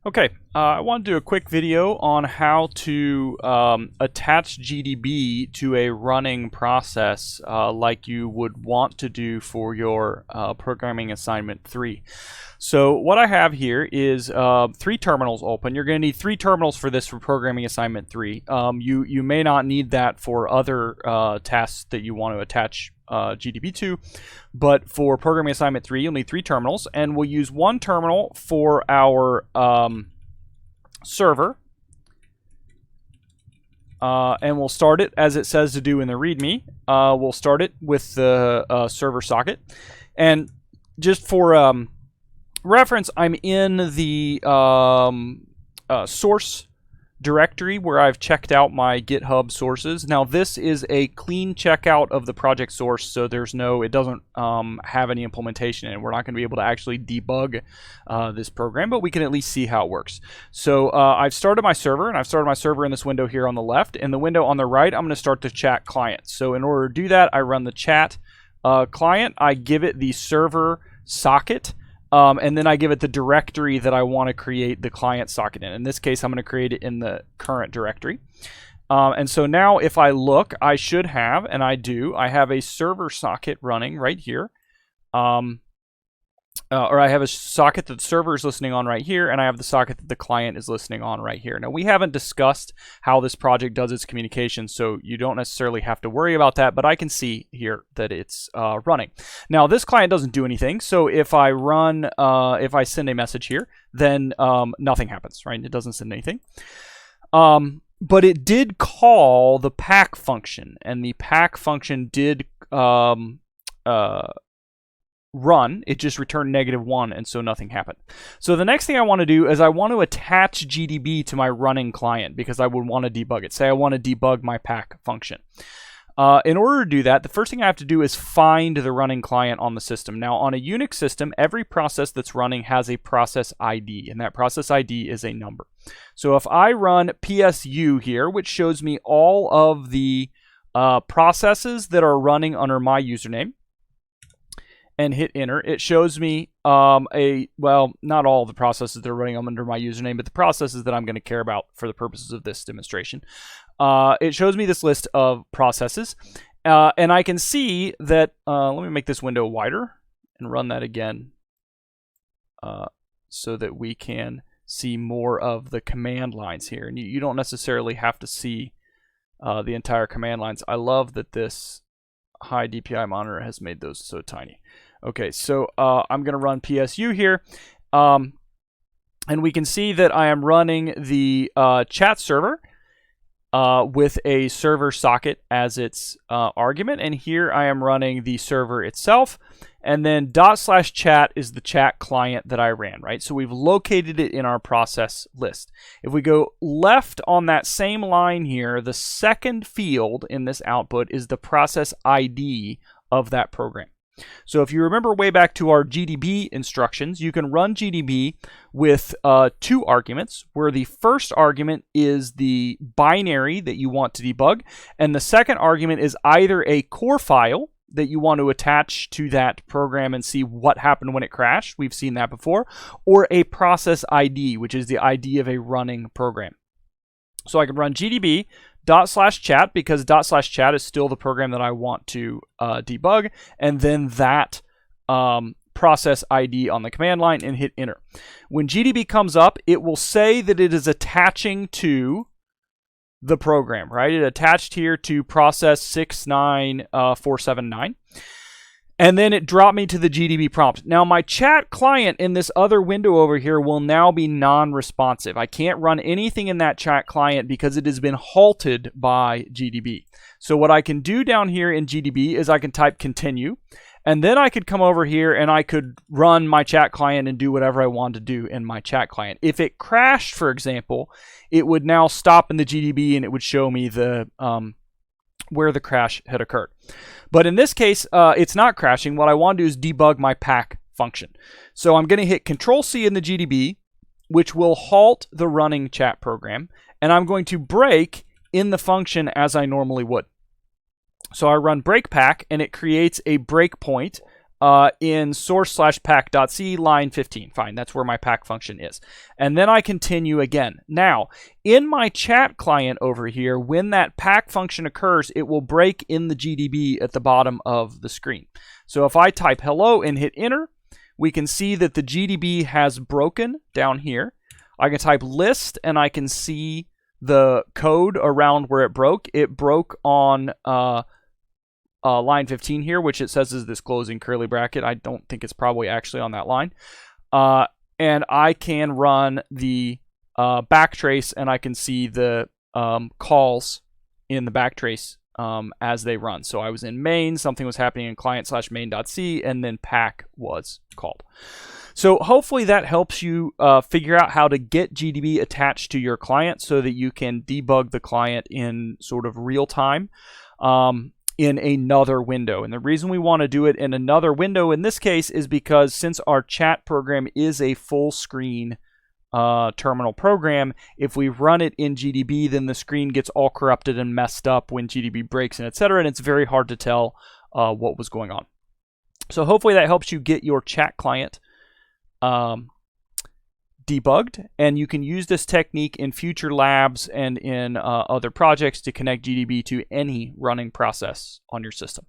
Okay, I want to do a quick video on how to attach GDB to a running process like you would want to do for your programming assignment 3. So what I have here is 3 terminals open. You're going to need 3 terminals for this for programming assignment 3. You may not need that for other tasks that you want to attach GDB to, but for programming assignment 3 you'll need 3 terminals, and we'll use 1 terminal for our server, and we'll start it as it says to do in the README. We'll start it with the server socket, and just for reference, I'm in the source directory where I've checked out my GitHub sources. Now this is a clean checkout of the project source, so it doesn't have any implementation in it. We're not going to be able to actually debug this program, but we can at least see how it works. So I've started my server, and I've started my server in this window here on the left. In the window on the right, I'm going to start the chat client. So in order to do that, I run the chat client. I give it the server socket. And then I give it the directory that I want to create the client socket in. In this case, I'm going to create it in the current directory. And so now if I look, I should have, and I do, I have a server socket running right here. Or I have a socket that the server is listening on right here, and I have the socket that the client is listening on right here. Now, we haven't discussed how this project does its communication, so you don't necessarily have to worry about that, but I can see here that it's running. Now, this client doesn't do anything, so if I send a message here, then nothing happens, right? It doesn't send anything. But it did call the pack function, and the pack function did run. It just returned -1, and so nothing happened. So the next thing I want to do is I want to attach GDB to my running client because I would want to debug it. Say I want to debug my pack function. In order to do that, the first thing I have to do is find the running client on the system. Now, on a Unix system, every process that's running has a process ID, and that process ID is a number. So if I run PSU here, which shows me all of the processes that are running under my username, and hit enter, it shows me well, not all the processes that are running under my username, but the processes that I'm going to care about for the purposes of this demonstration. It shows me this list of processes, and I can see that, let me make this window wider and run that again so that we can see more of the command lines here. And you don't necessarily have to see the entire command lines. I love that this high DPI monitor has made those so tiny. Okay, so I'm going to run PSU here, and we can see that I am running the chat server with a server socket as its argument, and here I am running the server itself, and then /chat is the chat client that I ran, right? So we've located it in our process list. If we go left on that same line here, the second field in this output is the process ID of that program. So if you remember way back to our GDB instructions, you can run GDB with 2 arguments, where the first argument is the binary that you want to debug, and the second argument is either a core file that you want to attach to that program and see what happened when it crashed. We've seen that before. Or a process ID, which is the ID of a running program. So I can run GDB /chat because /chat is still the program that I want to debug, and then that process ID on the command line, and hit enter. When GDB comes up, it will say that it is attaching to the program, right? It attached here to process 69479. And then it dropped me to the GDB prompt. Now my chat client in this other window over here will now be non-responsive. I can't run anything in that chat client because it has been halted by GDB. So what I can do down here in GDB is I can type continue, and then I could come over here and I could run my chat client and do whatever I want to do in my chat client. If it crashed, for example, it would now stop in the GDB and it would show me the where the crash had occurred. But in this case, it's not crashing. What I want to do is debug my pack function. So I'm going to hit Control-C in the GDB, which will halt the running chat program, and I'm going to break in the function as I normally would. So I run breakpack, and it creates a breakpoint in source/pack.c line 15. Fine, that's where my pack function is. And then I continue again. Now, in my chat client over here, when that pack function occurs, it will break in the GDB at the bottom of the screen. So if I type hello and hit enter, we can see that the GDB has broken down here. I can type list and I can see the code around where it broke. It broke on line 15 here, which it says is this closing curly bracket. I don't think it's probably actually on that line. And I can run the backtrace, and I can see the calls in the backtrace as they run. So I was in main, something was happening in client/main.c, and then pack was called. So hopefully that helps you figure out how to get GDB attached to your client so that you can debug the client in sort of real time. In another window. And the reason we want to do it in another window in this case is because since our chat program is a full screen terminal program, if we run it in GDB, then the screen gets all corrupted and messed up when GDB breaks and etc. And it's very hard to tell what was going on. So hopefully that helps you get your chat client debugged, and you can use this technique in future labs and in other projects to connect GDB to any running process on your system.